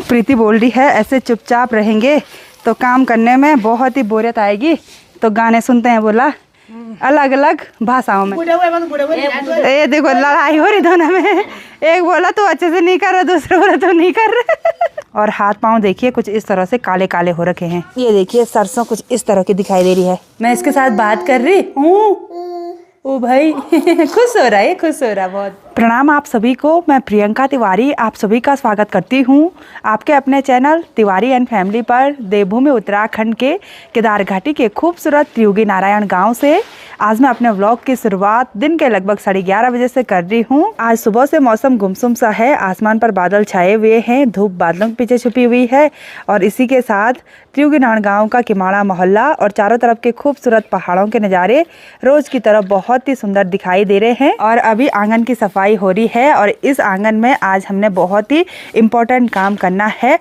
प्रीति बोल रही है ऐसे चुपचाप रहेंगे तो काम करने में बहुत ही बोरियत आएगी, तो गाने सुनते हैं बोला अलग अलग भाषाओं में। ये देखो लड़ाई हो रही दोनों में, एक बोला तू अच्छे से नहीं कर रहा, दूसरा बोला तू नहीं कर रहा। और हाथ पांव देखिए कुछ इस तरह से काले काले हो रखे हैं। ये देखिए सरसों कुछ इस तरह की दिखाई दे रही है। मैं इसके साथ बात कर रही हूँ, ओ भाई खुश हो रहा है, खुश हो रहा बहुत। प्रणाम आप सभी को, मैं प्रियंका तिवारी आप सभी का स्वागत करती हूँ आपके अपने चैनल तिवारी एंड फैमिली पर। देवभूमि उत्तराखंड के केदार घाटी के खूबसूरत त्रियुगी नारायण गांव से आज मैं अपने व्लॉग की शुरुआत दिन के लगभग 11:30 बजे से कर रही हूँ। आज सुबह से मौसम गुमसुम सा है, आसमान पर बादल छाए हुए हैं, धूप बादलों के पीछे छुपी हुई है और इसी के साथ त्रियुगी नारायण गाँव का किमाड़ा मोहल्ला और चारों तरफ के खूबसूरत पहाड़ों के नज़ारे रोज की तरफ बहुत ही सुंदर दिखाई दे रहे हैं। और अभी आंगन की सफाई हो रही है और इस आंगन में आज हमने बहुत ही इम्पोर्टेंट काम करना है।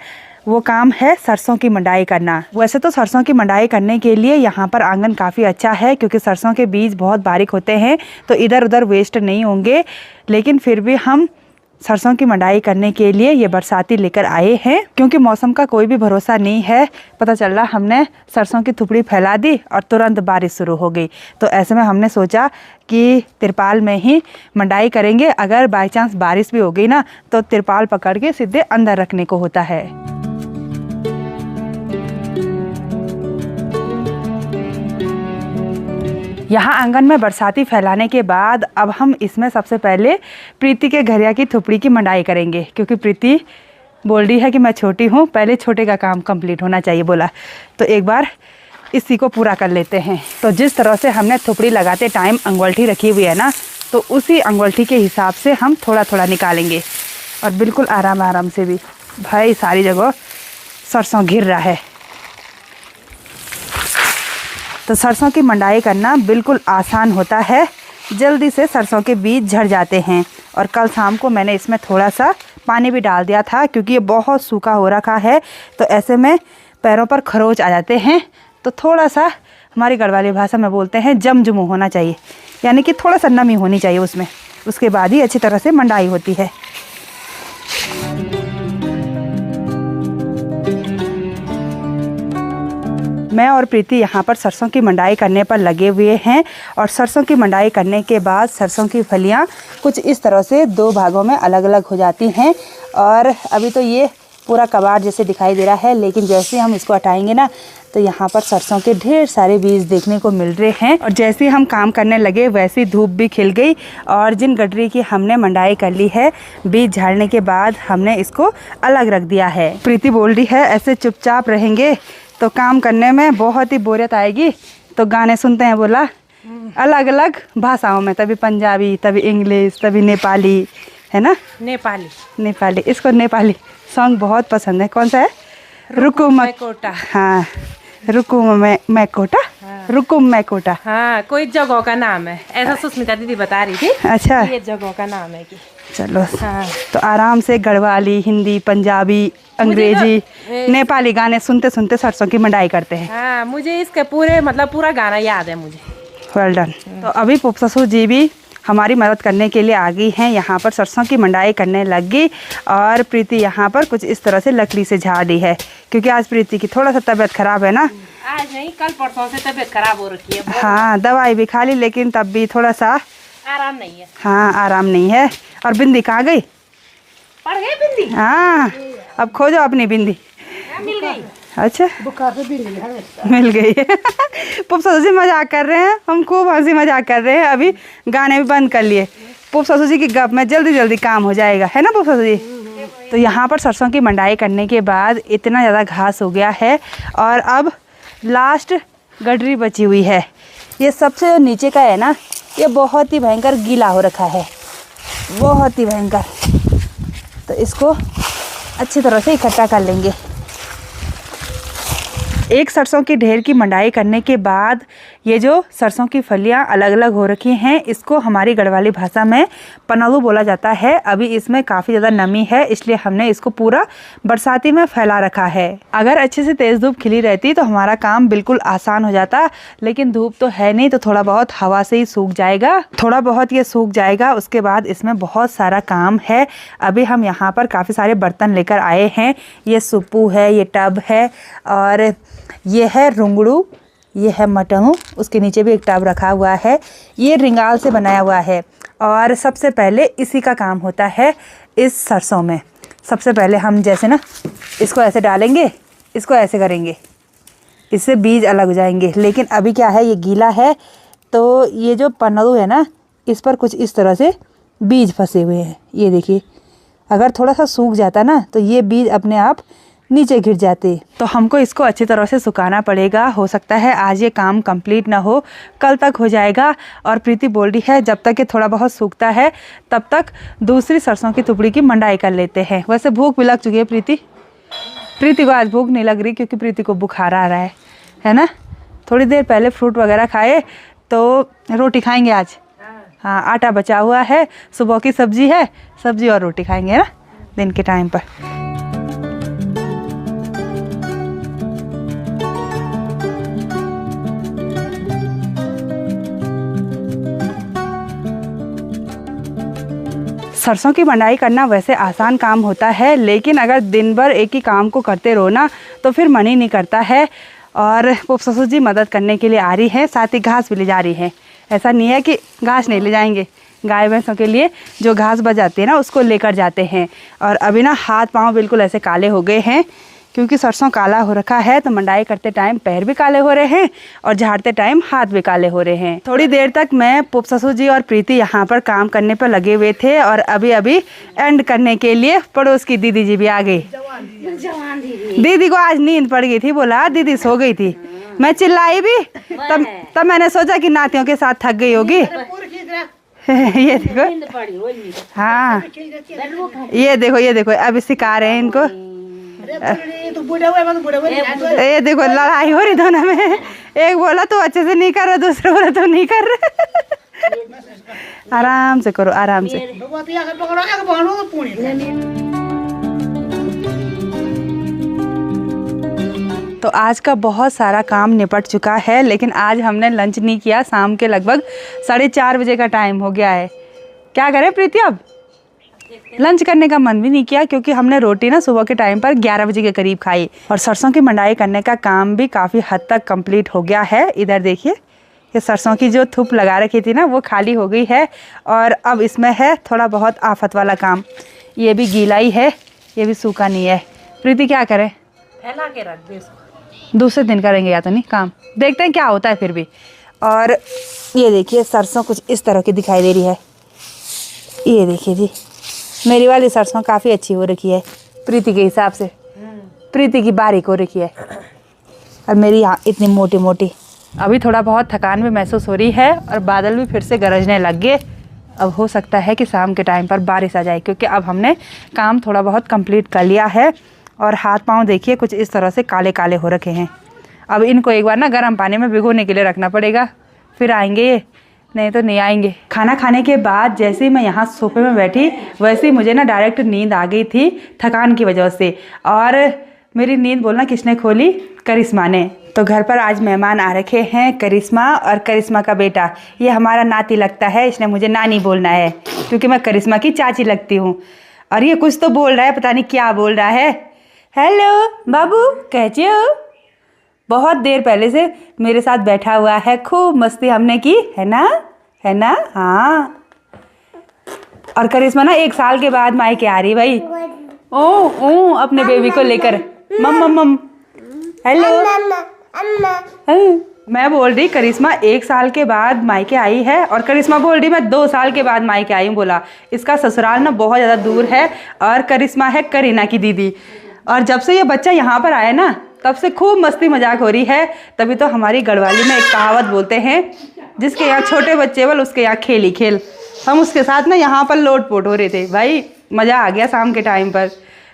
वो काम है सरसों की मंडाई करना। वैसे तो सरसों की मंडाई करने के लिए यहाँ पर आंगन काफ़ी अच्छा है क्योंकि सरसों के बीज बहुत बारीक होते हैं तो इधर उधर वेस्ट नहीं होंगे, लेकिन फिर भी हम सरसों की मंडाई करने के लिए ये बरसाती लेकर आए हैं क्योंकि मौसम का कोई भी भरोसा नहीं है। पता चल रहा हमने सरसों की थुपड़ी फैला दी और तुरंत बारिश शुरू हो गई, तो ऐसे में हमने सोचा कि तिरपाल में ही मंडाई करेंगे। अगर बाई चांस बारिश भी हो गई ना तो तिरपाल पकड़ के सीधे अंदर रखने को होता है। यहाँ आंगन में बरसाती फैलाने के बाद अब हम इसमें सबसे पहले प्रीति के घरिया की थुपड़ी की मंडाई करेंगे क्योंकि प्रीति बोल रही है कि मैं छोटी हूँ, पहले छोटे का काम कंप्लीट होना चाहिए बोला, तो एक बार इसी को पूरा कर लेते हैं। तो जिस तरह से हमने थुपड़ी लगाते टाइम अंगूठी रखी हुई है ना, तो उसी अंगूठी के हिसाब से हम थोड़ा थोड़ा निकालेंगे और बिल्कुल आराम आराम से भी। भाई सारी जगह सरसों घिर रहा है। तो सरसों की मंडाई करना बिल्कुल आसान होता है, जल्दी से सरसों के बीज झड़ जाते हैं। और कल शाम को मैंने इसमें थोड़ा सा पानी भी डाल दिया था क्योंकि ये बहुत सूखा हो रखा है, तो ऐसे में पैरों पर खरोच आ जाते हैं। तो थोड़ा सा हमारी गढ़वाली भाषा में बोलते हैं जमजुमू होना चाहिए, यानी कि थोड़ा सा नमी होनी चाहिए उसमें, उसके बाद ही अच्छी तरह से मंडाई होती है। मैं और प्रीति यहाँ पर सरसों की मंडाई करने पर लगे हुए हैं और सरसों की मंडाई करने के बाद सरसों की फलियाँ कुछ इस तरह से 2 भागों में अलग अलग हो जाती हैं। और अभी तो ये पूरा कबाड़ जैसे दिखाई दे रहा है, लेकिन जैसे हम इसको हटाएंगे ना तो यहाँ पर सरसों के ढेर सारे बीज देखने को मिल रहे हैं। और जैसे ही हम काम करने लगे वैसे ही धूप भी खिल गई और जिन गडरी की हमने मंडाई कर ली है, बीज झाड़ने के बाद हमने इसको अलग रख दिया है। प्रीति बोल रही है ऐसे चुपचाप रहेंगे तो काम करने में बहुत ही बोरियत आएगी, तो गाने सुनते हैं बोला अलग अलग भाषाओं में, तभी पंजाबी, तभी इंग्लिश, तभी नेपाली, है ना? नेपाली इसको नेपाली सॉन्ग बहुत पसंद है। कौन सा है? रुकुम मैकोटा। हाँ रुकुम मैकोटा, रुकुम मैकोटा। हाँ कोई जगह का नाम है, ऐसा सुष्मिता दीदी बता रही थी। अच्छा ये जगह का नाम है कि चलो। हाँ। तो आराम से गढ़वाली, हिंदी, पंजाबी, अंग्रेजी, नेपाली गाने सुनते सुनते सरसों की मंडाई करते हैं। हाँ मुझे इसके पूरा गाना याद है मुझे। Well done. तो अभी पुप ससुर जी भी हमारी मदद करने के लिए आ गई हैं, यहाँ पर सरसों की मंडाई करने लग गई। और प्रीति यहाँ पर कुछ इस तरह से लकड़ी से झाड़ दी है क्योंकि आज प्रीति की थोड़ा सा तबीयत खराब है ना। आज नहीं कल परसों से तबीयत खराब हो रखी है। हाँ दवाई भी खा ली लेकिन तब भी थोड़ा सा आराम नहीं है। हाँ आराम नहीं है। और बिंदी कहाँ गई? पड़ गई बिंदी। हाँ अब खोजो अपनी बिंदी। मिल गई। अच्छा बुखार से भी मिल गई पुप ससुर जी मजाक कर रहे हैं, हम खूब हंसी मजाक कर रहे हैं। अभी गाने भी बंद कर लिए। पुप ससुर जी की गप में जल्दी जल्दी काम हो जाएगा, है ना पुप ससुर जी? तो यहाँ पर सरसों की मंडाई करने के बाद इतना ज़्यादा घास हो गया है और अब लास्ट गडरी बची हुई है। ये सबसे नीचे का है ना, ये बहुत ही भयंकर गीला हो रखा है, बहुत ही भयंकर। तो इसको अच्छी तरह से इकट्ठा कर लेंगे। एक सरसों के ढेर की मंडाई करने के बाद ये जो सरसों की फलियां अलग अलग हो रखी हैं, इसको हमारी गढ़वाली भाषा में पनलू बोला जाता है। अभी इसमें काफ़ी ज़्यादा नमी है, इसलिए हमने इसको पूरा बरसाती में फैला रखा है। अगर अच्छे से तेज़ धूप खिली रहती तो हमारा काम बिल्कुल आसान हो जाता, लेकिन धूप तो है नहीं, तो थोड़ा बहुत हवा से ही सूख जाएगा। थोड़ा बहुत ये सूख जाएगा, उसके बाद इसमें बहुत सारा काम है। अभी हम यहाँ पर काफ़ी सारे बर्तन लेकर आए हैं। ये सुप्पू है, ये टब है, और ये है रुंगड़ू, ये है मटनू, उसके नीचे भी एक टब रखा हुआ है। ये रिंगाल से बनाया हुआ है। और सबसे पहले इसी का काम होता है इस सरसों में। सबसे पहले हम जैसे ना इसको ऐसे डालेंगे, इसको ऐसे करेंगे, इससे बीज अलग हो जाएंगे। लेकिन अभी क्या है, ये गीला है, तो ये जो पन्नू है ना, इस पर कुछ इस तरह से बीज फंसे हुए हैं। ये देखिए, अगर थोड़ा सा सूख जाता ना तो ये बीज अपने आप नीचे गिर जाते। तो हमको इसको अच्छी तरह से सुखाना पड़ेगा। हो सकता है आज ये काम कंप्लीट ना हो, कल तक हो जाएगा। और प्रीति बोल रही है जब तक ये थोड़ा बहुत सूखता है तब तक दूसरी सरसों की टुकड़ी की मंडाई कर लेते हैं। वैसे भूख भी लग चुकी है प्रीति को आज भूख नहीं लग रही, क्योंकि प्रीति को बुखार आ रहा है ना। थोड़ी देर पहले फ्रूट वगैरह खाए, तो रोटी खाएंगे आज। हाँ, आटा बचा हुआ है, सुबह की सब्जी है, सब्जी और रोटी खाएंगे ना दिन के टाइम पर। सरसों की मंडाई करना वैसे आसान काम होता है, लेकिन अगर दिन भर एक ही काम को करते रहो ना तो फिर मन ही नहीं करता है। और पुप ससुर जी मदद करने के लिए आ रही है, साथ ही घास भी ले जा रही है। ऐसा नहीं है कि घास नहीं ले जाएंगे, गाय भैंसों के लिए जो घास बच जाती है ना उसको लेकर जाते हैं। और अभी ना हाथ पाँव बिल्कुल ऐसे काले हो गए हैं, क्योंकि सरसों काला हो रखा है। तो मंडाई करते टाइम पैर भी काले हो रहे हैं और झाड़ते टाइम हाथ भी काले हो रहे हैं। थोड़ी देर तक मैं, पुप ससुर जी और प्रीति यहाँ पर काम करने पर लगे हुए थे, और अभी अभी एंड करने के लिए पड़ोस की दीदी जी भी आ गई। दीदी को आज नींद पड़ गई थी, बोला दीदी सो गई थी। मैं चिल्लाई भी, तब मैंने सोचा कि नातियों के साथ थक गई होगी। ये देखो, हाँ ये देखो अभी सिखा रहे हैं इनको। ये देखो लड़ाई हो रही दोनों में, एक बोला तो अच्छे से नहीं कर रहा, दूसरा बोला तो नहीं कर रहे। आराम से करो, आराम से। तो आज का बहुत सारा काम निपट चुका है, लेकिन आज हमने लंच नहीं किया। शाम के लगभग 4:30 बजे का टाइम हो गया है। क्या करें प्रीति, अब लंच करने का मन भी नहीं किया, क्योंकि हमने रोटी ना सुबह के टाइम पर 11 बजे के करीब खाई। और सरसों की मंडाई करने का काम भी काफ़ी हद तक कंप्लीट हो गया है। इधर देखिए, ये सरसों की जो थूप लगा रखी थी ना वो खाली हो गई है, और अब इसमें है थोड़ा बहुत आफत वाला काम। ये भी गीला ही है, ये भी सूखा नहीं है। प्रीति क्या करें, फैला के रख दे इसको, दूसरे दिन करेंगे या तो नहीं काम, देखते हैं क्या होता है फिर भी। और ये देखिए सरसों कुछ इस तरह की दिखाई दे रही है। ये देखिए जी, मेरी वाली सरसों काफ़ी अच्छी हो रखी है प्रीति के हिसाब से। प्रीति की बारीक हो रखी है, और मेरी यहाँ इतनी मोटी मोटी। अभी थोड़ा बहुत थकान भी महसूस हो रही है, और बादल भी फिर से गरजने लग गए। अब हो सकता है कि शाम के टाइम पर बारिश आ जाए, क्योंकि अब हमने काम थोड़ा बहुत कंप्लीट कर लिया है। और हाथ पाँव देखिए कुछ इस तरह से काले काले हो रखे हैं। अब इनको एक बार ना गर्म पानी में भिगोने के लिए रखना पड़ेगा, फिर आएंगे ये, नहीं तो नहीं आएंगे। खाना खाने के बाद जैसे ही मैं यहाँ सोफे में बैठी, वैसे ही मुझे ना डायरेक्ट नींद आ गई थी थकान की वजह से। और मेरी नींद बोलना किसने खोली, करिश्मा ने। तो घर पर आज मेहमान आ रखे हैं, करिश्मा और करिश्मा का बेटा। ये हमारा नाती लगता है, इसने मुझे नानी बोलना है, क्योंकि मैं करिश्मा की चाची लगती हूँ। और ये कुछ तो बोल रहा है, पता नहीं क्या बोल रहा है। हेलो बाबू, कैसे हो? बहुत देर पहले से मेरे साथ बैठा हुआ है, खूब मस्ती हमने की है ना। हाँ, और करिश्मा ना 1 साल के बाद मायके आ रही भाई। ओ अपने बेबी को लेकर मम हेलो। मैं बोल रही करिश्मा 1 साल के बाद मायके आई है, और करिश्मा बोल रही मैं 2 साल के बाद मायके आई हूँ। बोला इसका ससुराल ना बहुत ज़्यादा दूर है, और करिश्मा है करीना की दीदी। और जब से ये बच्चा यहाँ पर आया ना, तब से खूब मस्ती मजाक हो रही है। तभी तो हमारी गढ़वाली में एक कहावत बोलते हैं, जिसके यहाँ छोटे बच्चे बल उसके यहाँ खेल ही खेल। हम उसके साथ ना यहाँ पर लोट पोट हो रहे थे भाई, मज़ा आ गया। शाम के टाइम पर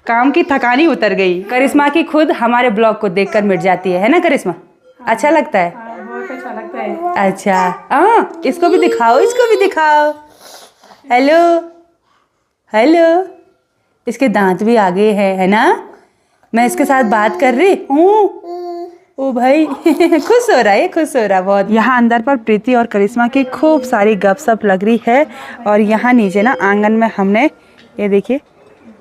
काम की थकानी उतर गई। करिश्मा की खुद हमारे ब्लॉग को देखकर मिट जाती है ना करिश्मा? अच्छा लगता है, बहुत अच्छा लगता है। अच्छा इसको भी दिखाओ, इसको भी दिखाओ। हेलो हेलो, इसके दांत भी आगे है ना। मैं इसके साथ बात कर रही हूँ। ओ भाई खुश हो रहा है, खुश हो रहा बहुत। यहाँ अंदर पर प्रीति और करिश्मा की खूब सारी गपशप लग रही है। और यहाँ नीचे ना आंगन में हमने ये देखिए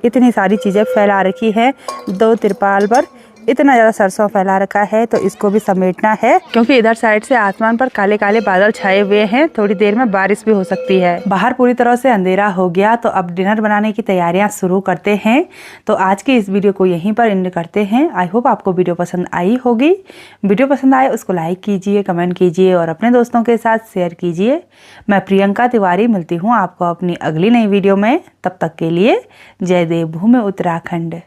इतनी सारी चीज़ें फैला रखी है। 2 तिरपाल पर इतना ज़्यादा सरसों फैला रखा है, तो इसको भी समेटना है क्योंकि इधर साइड से आसमान पर काले काले बादल छाए हुए हैं। थोड़ी देर में बारिश भी हो सकती है। बाहर पूरी तरह से अंधेरा हो गया, तो अब डिनर बनाने की तैयारियां शुरू करते हैं। तो आज की इस वीडियो को यहीं पर एंड करते हैं। आई होप आपको वीडियो पसंद आई होगी। वीडियो पसंद आए उसको लाइक कीजिए, कमेंट कीजिए और अपने दोस्तों के साथ शेयर कीजिए। मैं प्रियंका तिवारी मिलती हूँ आपको अपनी अगली नई वीडियो में। तब तक के लिए जय देवभूमि उत्तराखंड।